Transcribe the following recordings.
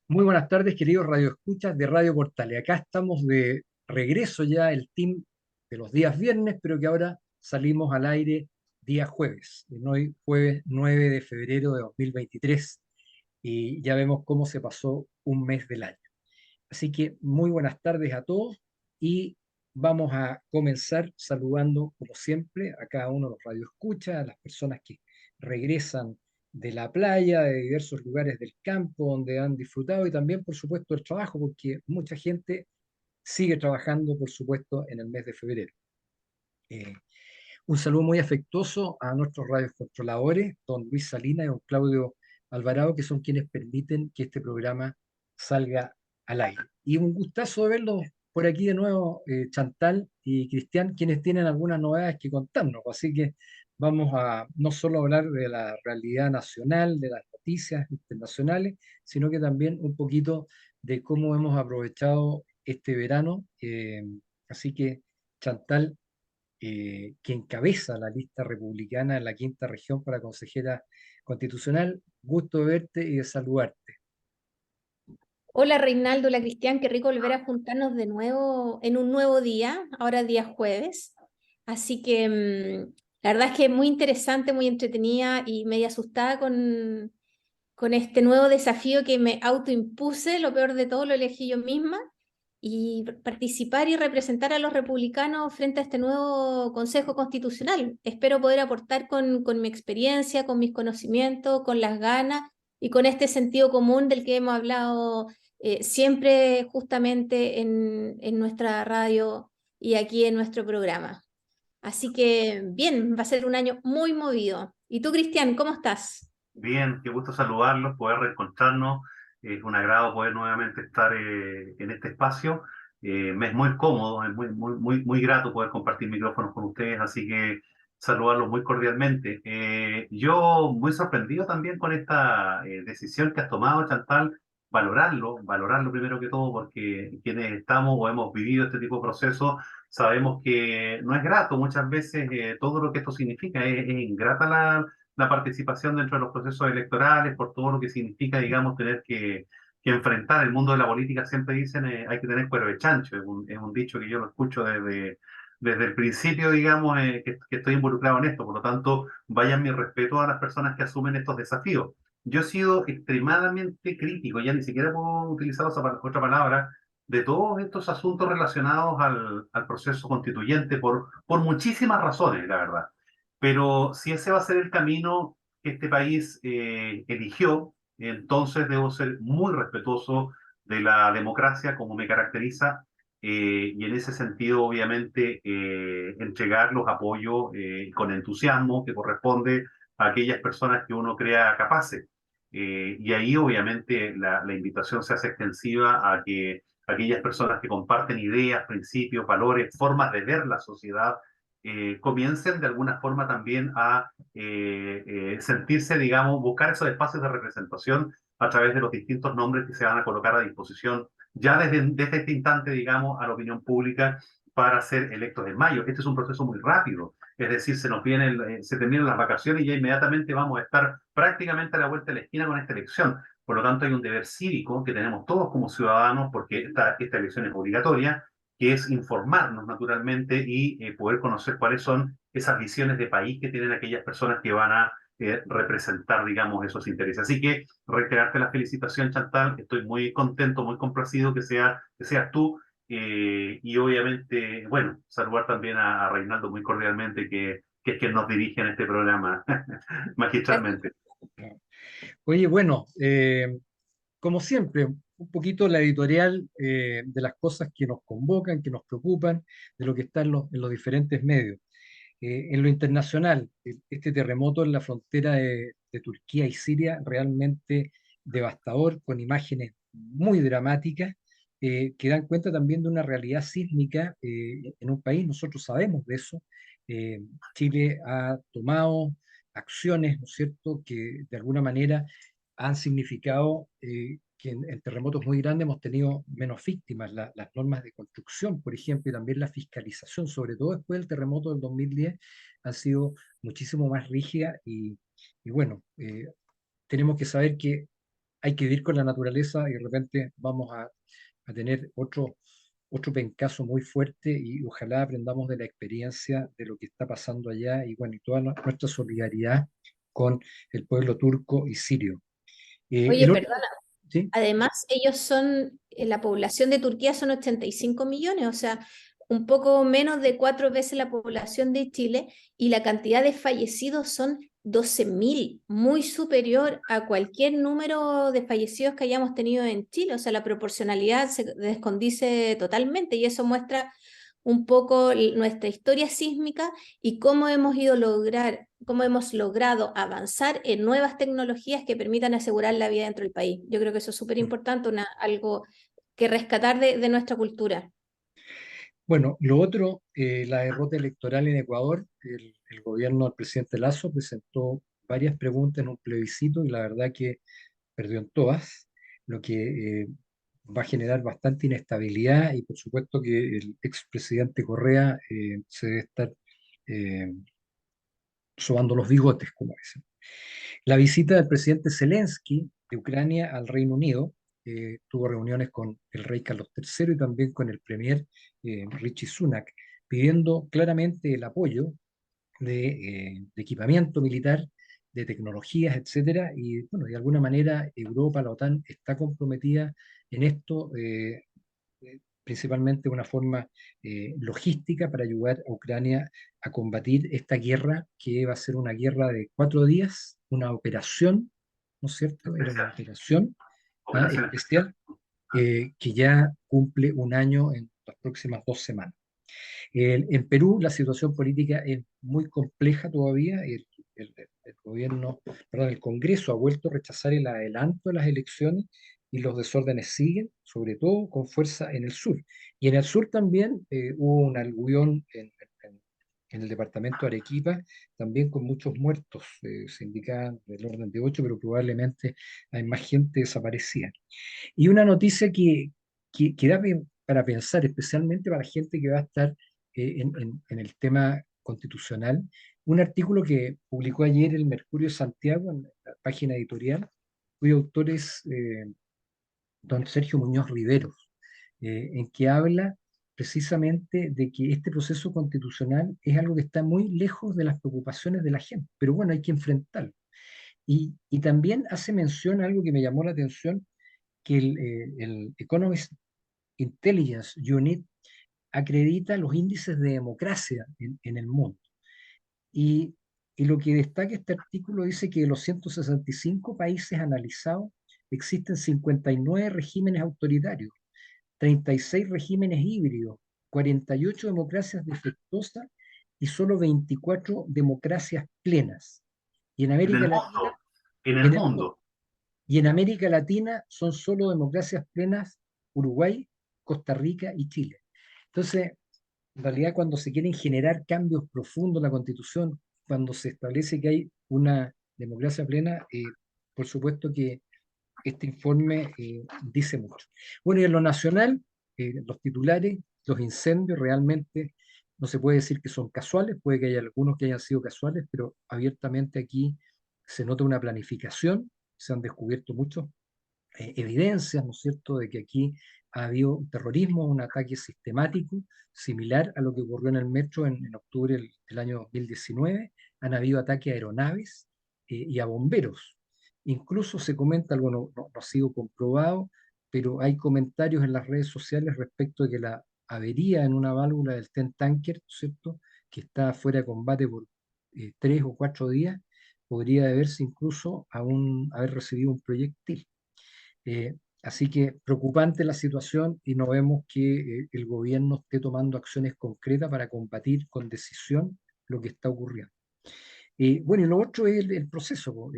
Muy buenas tardes, queridos radioescuchas de Radio Portales. Acá estamos de regreso ya el team de los días viernes, pero que ahora salimos al aire día jueves, hoy jueves 9 de febrero de 2023, y ya vemos cómo se pasó un mes del año. Así que muy buenas tardes a todos y vamos a comenzar saludando, como siempre, a cada uno de los radioescuchas, a las personas que regresan de la playa, de diversos lugares del campo donde han disfrutado y también, por supuesto, el trabajo, porque mucha gente sigue trabajando, por supuesto, en el mes de febrero. Eh, un saludo muy afectuoso a nuestros radiocontroladores, don Luis Salinas y don Claudio Alvarado, que son quienes permiten que este programa salga al aire. Y un gustazo de verlos por aquí de nuevo, Chantal y Cristian, quienes tienen algunas novedades que contarnos. Así que vamos a no solo hablar de la realidad nacional, de las noticias internacionales, sino que también un poquito de cómo hemos aprovechado este verano. Así que, Chantal, que encabeza la lista republicana en la quinta región para consejera constitucional. Gusto de verte y de saludarte. Hola Reinaldo, hola Cristian, qué rico volver a juntarnos de nuevo en un nuevo día, ahora día jueves. Así que la verdad es que muy interesante, muy entretenida y media asustada con este nuevo desafío que me autoimpuse. Lo peor de todo lo elegí yo misma, y participar y representar a los republicanos frente a este nuevo Consejo Constitucional. Espero poder aportar con mi experiencia, con mis conocimientos, con las ganas y con este sentido común del que hemos hablado siempre justamente en nuestra radio y aquí en nuestro programa. Así que bien, va a ser un año muy movido. ¿Y tú, Cristian, cómo estás? Bien, qué gusto saludarlos, poder reencontrarnos. Es un agrado poder nuevamente estar en este espacio. Me es muy cómodo, es muy grato poder compartir micrófonos con ustedes, así que saludarlos muy cordialmente. Yo muy sorprendido también con esta decisión que has tomado, Chantal, valorarlo primero que todo, porque quienes estamos o hemos vivido este tipo de procesos sabemos que no es grato muchas veces todo lo que esto significa. Es ingrata la participación dentro de los procesos electorales, por todo lo que significa, digamos, tener que enfrentar el mundo de la política. Siempre dicen, hay que tener cuero de chancho, es un dicho que yo lo escucho desde el principio, digamos, que estoy involucrado en esto. Por lo tanto, vayan mi respeto a las personas que asumen estos desafíos. Yo he sido extremadamente crítico, ya ni siquiera puedo utilizar otra palabra, de todos estos asuntos relacionados al proceso constituyente por muchísimas razones, la verdad. Pero si ese va a ser el camino que este país eligió, entonces debo ser muy respetuoso de la democracia como me caracteriza, y en ese sentido, obviamente, entregar los apoyos con entusiasmo que corresponde a aquellas personas que uno crea capaces. Y ahí, obviamente, la invitación se hace extensiva a que aquellas personas que comparten ideas, principios, valores, formas de ver la sociedad, comiencen de alguna forma también a sentirse, digamos, buscar esos espacios de representación a través de los distintos nombres que se van a colocar a disposición ya desde este instante, digamos, a la opinión pública para ser electos en mayo. Este es un proceso muy rápido, es decir, se terminan las vacaciones y ya inmediatamente vamos a estar prácticamente a la vuelta de la esquina con esta elección. Por lo tanto, hay un deber cívico que tenemos todos como ciudadanos, porque esta elección es obligatoria, que es informarnos naturalmente y poder conocer cuáles son esas visiones de país que tienen aquellas personas que van a representar, digamos, esos intereses. Así que reiterarte la felicitación, Chantal, estoy muy contento, muy complacido que seas tú, y obviamente, bueno, saludar también a Reinaldo muy cordialmente, que es quien nos dirige en este programa magistralmente. Oye, bueno, como siempre, un poquito la editorial de las cosas que nos convocan, que nos preocupan, de lo que está en los diferentes medios. En lo internacional, este terremoto en la frontera de Turquía y Siria, realmente devastador, con imágenes muy dramáticas, que dan cuenta también de una realidad sísmica en un país. Nosotros sabemos de eso. Eh, Chile ha tomado acciones, ¿no es cierto?, que de alguna manera han significado que en terremotos muy grandes hemos tenido menos víctimas. Las normas de construcción, por ejemplo, y también la fiscalización, sobre todo después del terremoto del 2010, han sido muchísimo más rígidas y bueno, tenemos que saber que hay que vivir con la naturaleza y de repente vamos a tener otro pencazo muy fuerte y ojalá aprendamos de la experiencia de lo que está pasando allá y bueno, y toda nuestra solidaridad con el pueblo turco y sirio. Oye, El otro, perdona, ¿sí? además ellos son, la población de Turquía son 85 millones, o sea, un poco menos de 4 veces la población de Chile y la cantidad de fallecidos son 12.000, muy superior a cualquier número de fallecidos que hayamos tenido en Chile, o sea, la proporcionalidad se descondice totalmente y eso muestra un poco nuestra historia sísmica y cómo cómo hemos logrado avanzar en nuevas tecnologías que permitan asegurar la vida dentro del país. Yo creo que eso es súper importante, algo que rescatar de nuestra cultura. Bueno, lo otro, la derrota electoral en Ecuador, el gobierno del presidente Lasso presentó varias preguntas en un plebiscito y la verdad que perdió en todas, lo que va a generar bastante inestabilidad y por supuesto que el expresidente Correa se debe estar eh, sobando los bigotes, como dicen. La visita del presidente Zelensky de Ucrania al Reino Unido tuvo reuniones con el rey Carlos III y también con el premier Rishi Sunak, pidiendo claramente el apoyo de equipamiento militar, de tecnologías, etcétera. Y bueno, de alguna manera Europa, la OTAN, está comprometida en esto, principalmente de una forma logística para ayudar a Ucrania a combatir esta guerra que va a ser una guerra de 4 días, una operación, ¿no es cierto? Era una Especial, operación operación especial. especial que ya cumple un año en las próximas 2 semanas. En Perú la situación política es muy compleja todavía. El gobierno, perdón, el Congreso ha vuelto a rechazar el adelanto de las elecciones y los desórdenes siguen, sobre todo con fuerza en el sur. Y en el sur también hubo un alguvión en el departamento de Arequipa, también con muchos muertos. Se indica del orden de 8, pero probablemente hay más gente desaparecida. Y una noticia que da para pensar, especialmente para la gente que va a estar en el tema constitucional, un artículo que publicó ayer el Mercurio de Santiago en la página editorial, cuyo autor es don Sergio Muñoz Riveros, en que habla precisamente de que este proceso constitucional es algo que está muy lejos de las preocupaciones de la gente, pero bueno, hay que enfrentarlo. Y también hace mención a algo que me llamó la atención, que el Economist Intelligence Unit acredita los índices de democracia en el mundo. Y, y lo que destaca este artículo dice que de los 165 países analizados existen 59 regímenes autoritarios, 36 regímenes híbridos, 48 democracias defectuosas y solo 24 democracias plenas. Y en En América el Latina, mundo, en el en el mundo, mundo. y en América Latina son solo democracias plenas Uruguay, Costa Rica y Chile. Entonces, en realidad cuando se quieren generar cambios profundos en la Constitución, cuando se establece que hay una democracia plena, por supuesto que este informe dice mucho. Bueno, y en lo nacional, los titulares, los incendios realmente no se puede decir que son casuales, puede que haya algunos que hayan sido casuales, pero abiertamente aquí se nota una planificación, se han descubierto muchos evidencias, ¿no es cierto?, de que aquí ha habido un terrorismo, un ataque sistemático, similar a lo que ocurrió en el metro en octubre del año 2019. Han habido ataques a aeronaves y a bomberos. Incluso se comenta, algo no ha sido comprobado, pero hay comentarios en las redes sociales respecto de que la avería en una válvula del TEN Tanker, ¿no es cierto?, que está fuera de combate por 3 o 4 días, podría deberse incluso a haber recibido un proyectil. Eh, Así que preocupante la situación y no vemos que el gobierno esté tomando acciones concretas para combatir con decisión lo que está ocurriendo. Bueno, y lo otro es el proceso, po.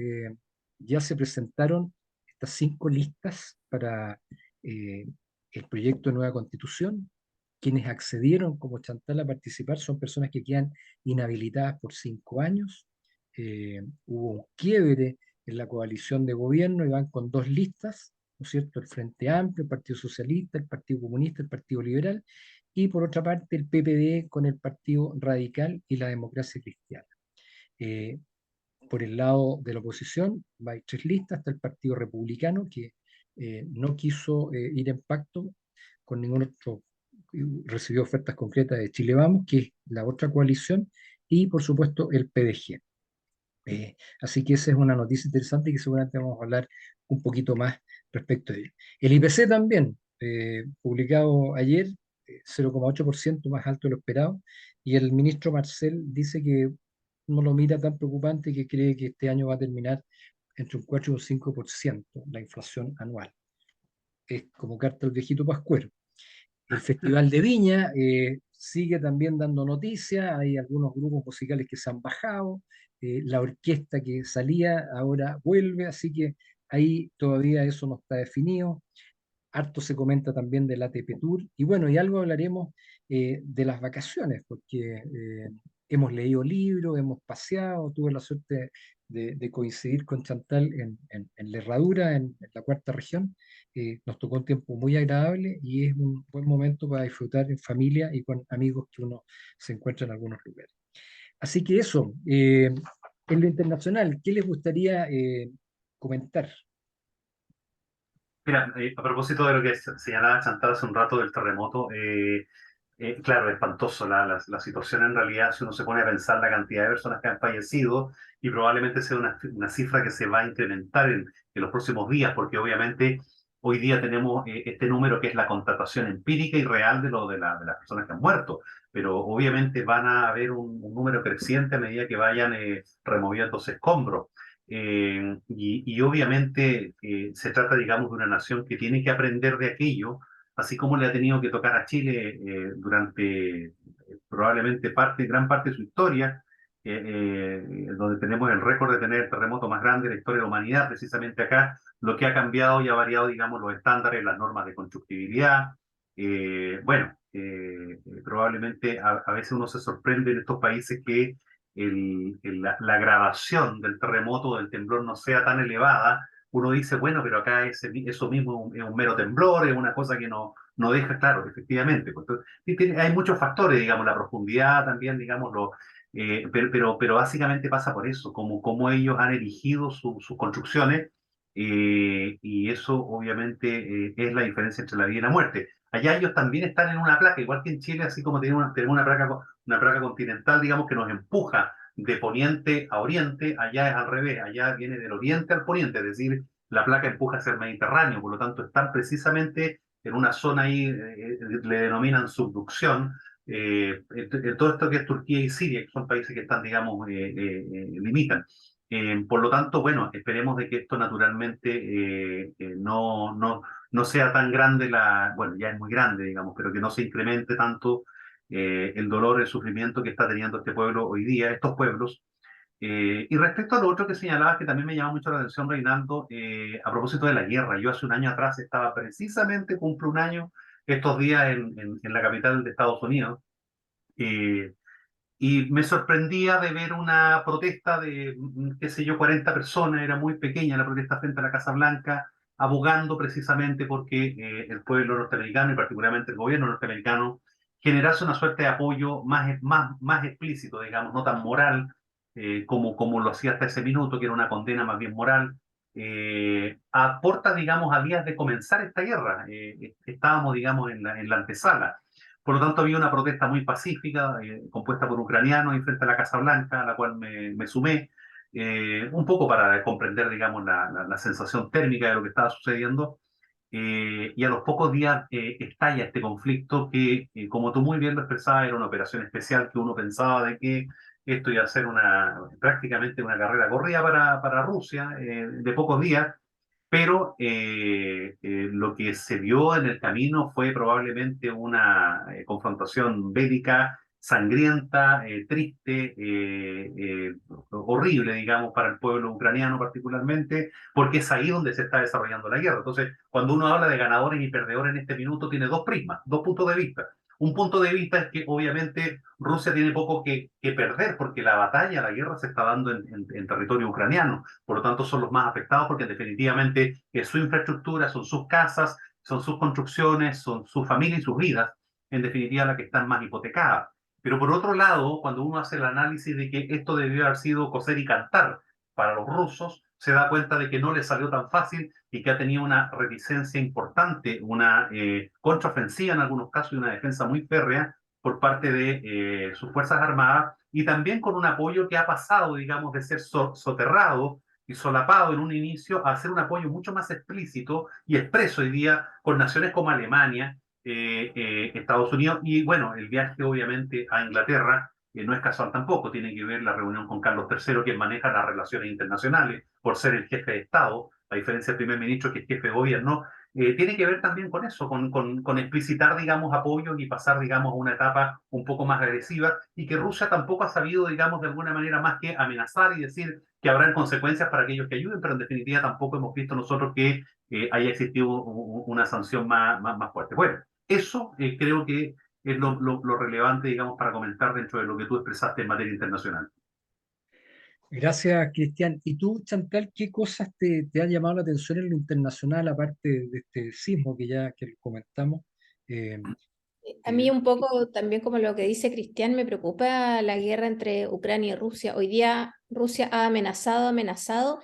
Ya se presentaron estas 5 listas para eh, el proyecto de nueva constitución. Quienes accedieron como Chantal a participar son personas que quedan inhabilitadas por 5 años. Hubo un quiebre en la coalición de gobierno y van con 2 listas, ¿no es cierto? El Frente Amplio, el Partido Socialista, el Partido Comunista, el Partido Liberal, y por otra parte el PPD con el Partido Radical y la Democracia Cristiana. Eh, por el lado de la oposición, hay tres listas. Está el Partido Republicano, que no quiso ir en pacto con ningún otro, recibió ofertas concretas de Chile Vamos, que es la otra coalición, y por supuesto el PDG. Así que esa es una noticia interesante que seguramente vamos a hablar un poquito más respecto de ello. El IPC también, publicado ayer, 0,8% más alto de lo esperado, y el ministro Marcel dice que no lo mira tan preocupante, que cree que este año va a terminar entre un 4 y un 5% la inflación anual. Es como carta al viejito Pascuero. El Festival de Viña sigue también dando noticias, hay algunos grupos musicales que se han bajado, la orquesta que salía ahora vuelve, así que ahí todavía eso no está definido. Harto se comenta también del ATP Tour, y bueno, y algo hablaremos de las vacaciones, porque hemos leído libros, hemos paseado, tuve la suerte de coincidir con Chantal en La Herradura, en la cuarta región. Nos tocó un tiempo muy agradable y es un buen momento para disfrutar en familia y con amigos que uno se encuentra en algunos lugares. Así que eso, en lo internacional, ¿qué les gustaría comentar? Mira, a propósito de lo que señalaba Chantal hace un rato del terremoto, claro, espantoso la situación en realidad, si uno se pone a pensar la cantidad de personas que han fallecido, y probablemente sea una cifra que se va a incrementar en los próximos días, porque obviamente hoy día tenemos este número que es la constatación empírica y real de las personas que han muerto, pero obviamente van a haber un número creciente a medida que vayan removiéndose escombros. Y obviamente se trata, digamos, de una nación que tiene que aprender de aquello, así como le ha tenido que tocar a Chile durante probablemente gran parte de su historia, donde tenemos el récord de tener el terremoto más grande de la historia de la humanidad. Precisamente acá lo que ha cambiado y ha variado, digamos, los estándares, las normas de constructibilidad. Bueno, probablemente a veces uno se sorprende en estos países que la grabación del terremoto, del temblor, no sea tan elevada. Uno dice, bueno, pero acá eso mismo es un mero temblor, es una cosa que no deja claro, efectivamente. Pues, entonces, hay muchos factores, digamos, la profundidad también, digamos, pero básicamente pasa por eso, como ellos han erigido sus construcciones, y eso obviamente es la diferencia entre la vida y la muerte. Allá ellos también están en una placa, igual que en Chile, así como tenemos una placa continental, digamos, que nos empuja de poniente a oriente. Allá es al revés, allá viene del oriente al poniente, es decir, la placa empuja hacia el Mediterráneo, por lo tanto están precisamente en una zona ahí, le denominan subducción. Todo esto que es Turquía y Siria, que son países que están, digamos, limitan. Por lo tanto, bueno, esperemos de que esto naturalmente no sea tan grande bueno, ya es muy grande, digamos, pero que no se incremente tanto el dolor, el sufrimiento que está teniendo este pueblo hoy día, estos pueblos. Y respecto a lo otro que señalabas, que también me llama mucho la atención, Reinaldo, a propósito de la guerra, yo hace un año atrás estaba precisamente, cumplo un año estos días en la capital de Estados Unidos, eh, y me sorprendía de ver una protesta de, qué sé yo, 40 personas, era muy pequeña la protesta frente a la Casa Blanca, abogando precisamente porque el pueblo norteamericano y particularmente el gobierno norteamericano generase una suerte de apoyo más explícito, digamos, no tan moral como lo hacía hasta ese minuto, que era una condena más bien moral. Aporta, digamos, a días de comenzar esta guerra. Estábamos, digamos, en la antesala. Por lo tanto, había una protesta muy pacífica, compuesta por ucranianos y frente a la Casa Blanca, a la cual me sumé, un poco para comprender, digamos, la sensación térmica de lo que estaba sucediendo. Y a los pocos días estalla este conflicto que, como tú muy bien lo expresabas, era una operación especial, que uno pensaba de que esto iba a ser prácticamente una carrera corrida para Rusia, de pocos días. Pero lo que se vio en el camino fue probablemente una confrontación bélica, sangrienta, triste, horrible, digamos, para el pueblo ucraniano particularmente, porque es ahí donde se está desarrollando la guerra. Entonces, cuando uno habla de ganadores y perdedores en este minuto, tiene dos prismas, dos puntos de vista. Un punto de vista es que obviamente Rusia tiene poco que perder, porque la batalla, la guerra se está dando en territorio ucraniano. Por lo tanto, son los más afectados, porque definitivamente es su infraestructura, son sus casas, son sus construcciones, son su familia y sus vidas, en definitiva, las que están más hipotecadas. Pero por otro lado, cuando uno hace el análisis de que esto debió haber sido coser y cantar, para los rusos, se da cuenta de que no le salió tan fácil y que ha tenido una reticencia importante, una contraofensiva en algunos casos y una defensa muy férrea por parte de sus Fuerzas Armadas, y también con un apoyo que ha pasado, digamos, de ser soterrado y solapado en un inicio a ser un apoyo mucho más explícito y expreso hoy día con naciones como Alemania, Estados Unidos, y bueno, el viaje obviamente a Inglaterra no es casual tampoco, tiene que ver la reunión con Carlos III, quien maneja las relaciones internacionales por ser el jefe de Estado, a diferencia del primer ministro que es jefe de gobierno. Tiene que ver también con eso, con explicitar, digamos, apoyos y pasar, digamos, a una etapa un poco más agresiva, y que Rusia tampoco ha sabido, digamos, de alguna manera más que amenazar y decir que habrán consecuencias para aquellos que ayuden, pero en definitiva tampoco hemos visto nosotros que haya existido una sanción más fuerte. Bueno, eso creo que es lo relevante, digamos, para comentar dentro de lo que tú expresaste en materia internacional. Gracias, Cristian. ¿Y tú, Chantal, qué cosas te han llamado la atención en lo internacional, aparte de este sismo que ya que comentamos? Eh, A mí eh, un poco también como lo que dice Cristian, me preocupa la guerra entre Ucrania y Rusia. Hoy día Rusia ha amenazado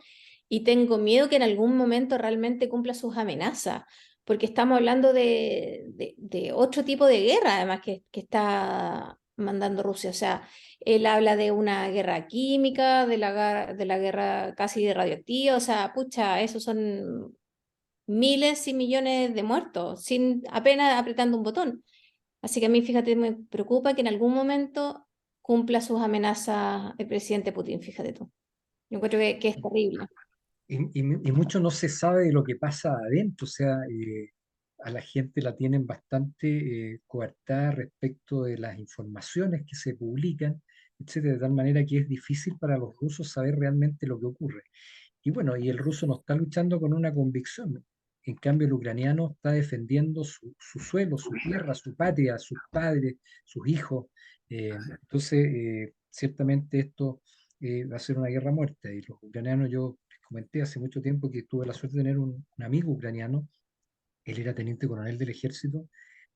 y tengo miedo que en algún momento realmente cumpla sus amenazas, porque estamos hablando de otro tipo de guerra además que está mandando Rusia. O sea, él habla de una guerra química, de la guerra casi de radioactiva, o sea, pucha, esos son miles y millones de muertos, sin apenas apretando un botón. Así que a mí, fíjate, me preocupa que en algún momento cumpla sus amenazas el presidente Putin, fíjate tú. Yo encuentro que es terrible. y mucho no se sabe de lo que pasa adentro, o sea, a la gente la tienen bastante coartada respecto de las informaciones que se publican, etcétera, de tal manera que es difícil para los rusos saber realmente lo que ocurre. Y bueno, y el ruso no está luchando con una convicción. En cambio, el ucraniano está defendiendo su suelo, Tu su vida. tierra, su patria, sus padres, sus hijos. Entonces, ciertamente esto va a ser una guerra a muerte. Y los ucranianos, yo les comenté hace mucho tiempo que tuve la suerte de tener un amigo ucraniano. Él era teniente coronel del ejército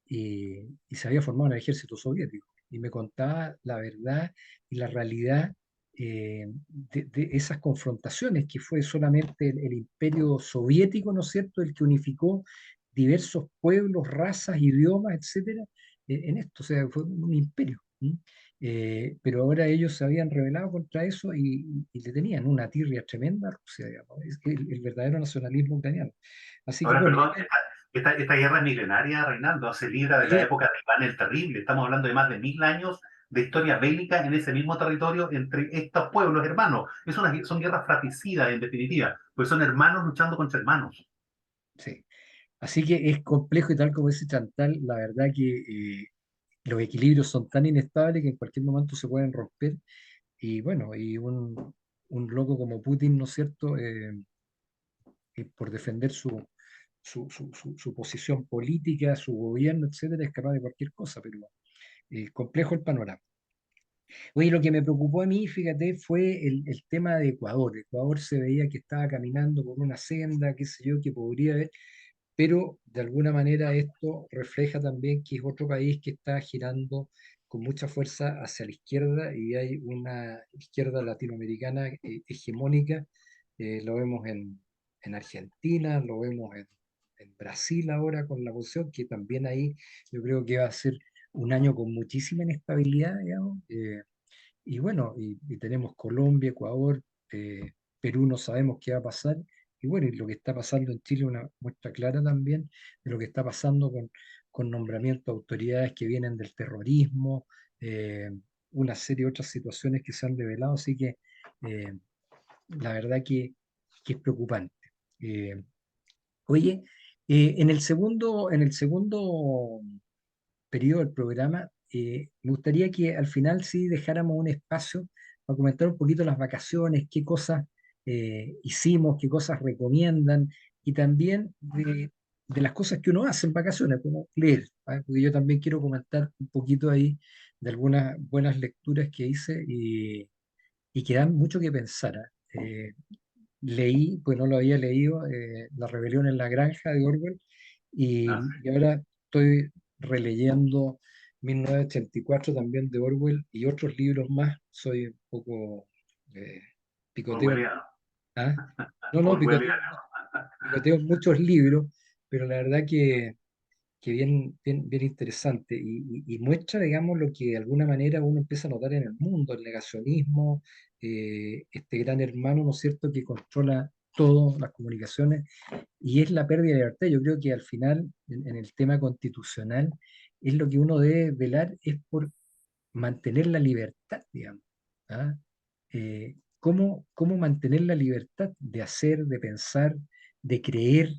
y se había formado en el ejército soviético. Y me contaba la verdad y la realidad de esas confrontaciones, que fue solamente el imperio soviético, ¿no es cierto?, el que unificó diversos pueblos, razas, idiomas, etcétera, en esto. O sea, fue un imperio. ¿M? Pero ahora ellos se habían rebelado contra eso y le tenían una tirria tremenda a Rusia, digamos. Es el verdadero nacionalismo ucraniano. Así que Ahora, bueno, perdón, esta guerra es milenaria, Reinaldo, se libra de la ella, época de Iván el Terrible. Estamos hablando de más de 1000 años de historia bélica en ese mismo territorio entre estos pueblos hermanos. Son guerras fratricidas, en definitiva, pues son hermanos luchando contra hermanos. sí. Así que es complejo y tal como dice Chantal, la verdad que los equilibrios son tan inestables que en cualquier momento se pueden romper. Y bueno, un loco como Putin, ¿no es cierto?, por defender su posición política, su gobierno, etcétera, es capaz de cualquier cosa, pero complejo el panorama. Oye, lo que me preocupó a mí, fíjate, fue el tema de Ecuador. Ecuador se veía que estaba caminando por una senda, qué sé yo, que podría haber, pero de alguna manera esto refleja también que es otro país que está girando con mucha fuerza hacia la izquierda y hay una izquierda latinoamericana hegemónica. Lo vemos en Argentina, lo vemos en Brasil ahora con la oposición, que también ahí yo creo que va a ser un año con muchísima inestabilidad, digamos. Y bueno, y tenemos Colombia, Ecuador, Perú, no sabemos qué va a pasar. Y bueno, y lo que está pasando en Chile es una muestra clara también de lo que está pasando con nombramiento de autoridades que vienen del terrorismo, eh, una serie de otras situaciones que se han revelado. Así que eh, la verdad que es preocupante. Eh, Oye, en el segundo periodo del programa, me gustaría que al final sí dejáramos un espacio para comentar un poquito las vacaciones, qué cosas hicimos, qué cosas recomiendan y también de las cosas que uno hace en vacaciones, como leer, ¿ah? Porque yo también quiero comentar un poquito ahí de algunas buenas lecturas que hice y que dan mucho que pensar. ¿Ah? Leí, pues no lo había leído, La rebelión en la granja de Orwell, Ah, y ahora estoy releyendo 1984 también de Orwell y otros libros más. Soy un poco muy picoteo buena. ¿Ah? No, no, Por muy aliado. picoteo muchos libros, pero la verdad que bien interesante y muestra, digamos, lo que de alguna manera uno empieza a notar en el mundo, el negacionismo, este gran hermano, ¿no es cierto?, que controla todas las comunicaciones y es la pérdida de libertad. Yo creo que al final, en el tema constitucional, es lo que uno debe velar, es por mantener la libertad, digamos. ¿Ah? ¿Cómo mantener la libertad de hacer, de pensar, de creer,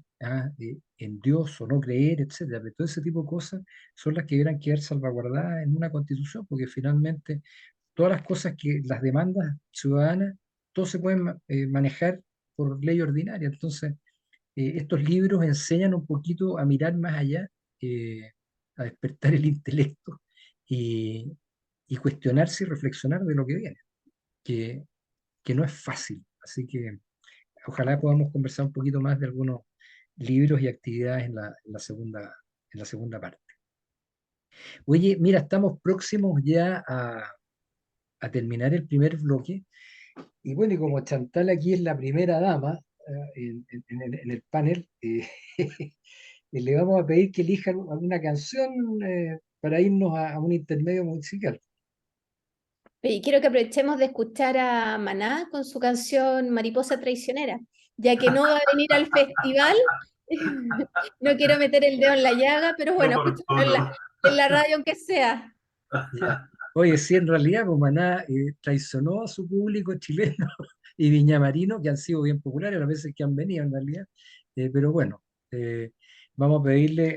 en Dios o no creer, etcétera? Pero todo ese tipo de cosas son las que deberán quedar salvaguardadas en una constitución, porque finalmente todas las cosas que las demandas ciudadanas, todo se pueden manejar por ley ordinaria. Entonces, estos libros enseñan un poquito a mirar más allá, a despertar el intelecto y, y cuestionarse y reflexionar de lo que viene, que, que no es fácil. Así que ojalá podamos conversar un poquito más de algunos libros y actividades en la segunda parte. Oye, mira, estamos próximos ya a terminar el primer bloque. Y bueno, y como Chantal aquí es la primera dama en el panel, le vamos a pedir que elijan alguna canción para irnos a un intermedio musical. Y quiero que aprovechemos de escuchar a Maná con su canción Mariposa Traicionera, ya que no va a venir al festival. No quiero meter el dedo en la llaga, pero No bueno, escúchenlo en oportuno. la radio aunque sea. Ya. Oye, sí, en realidad, pues Maná traicionó a su público chileno y viñamarino, que han sido bien populares las veces que han venido en realidad. Pero bueno, vamos a pedirle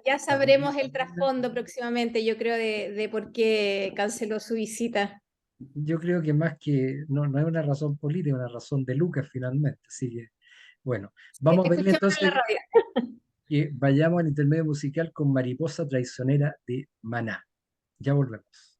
Ya a sabremos Mauricio el Isla. trasfondo próximamente, yo creo, de por qué canceló su visita. Yo creo que más que, no es una razón política, es una razón de Lucas finalmente. Así que, bueno, vamos a pedirle Escuchémoslo en la entonces radio. que vayamos al intermedio musical con Mariposa Traicionera de Maná. Ya volvemos.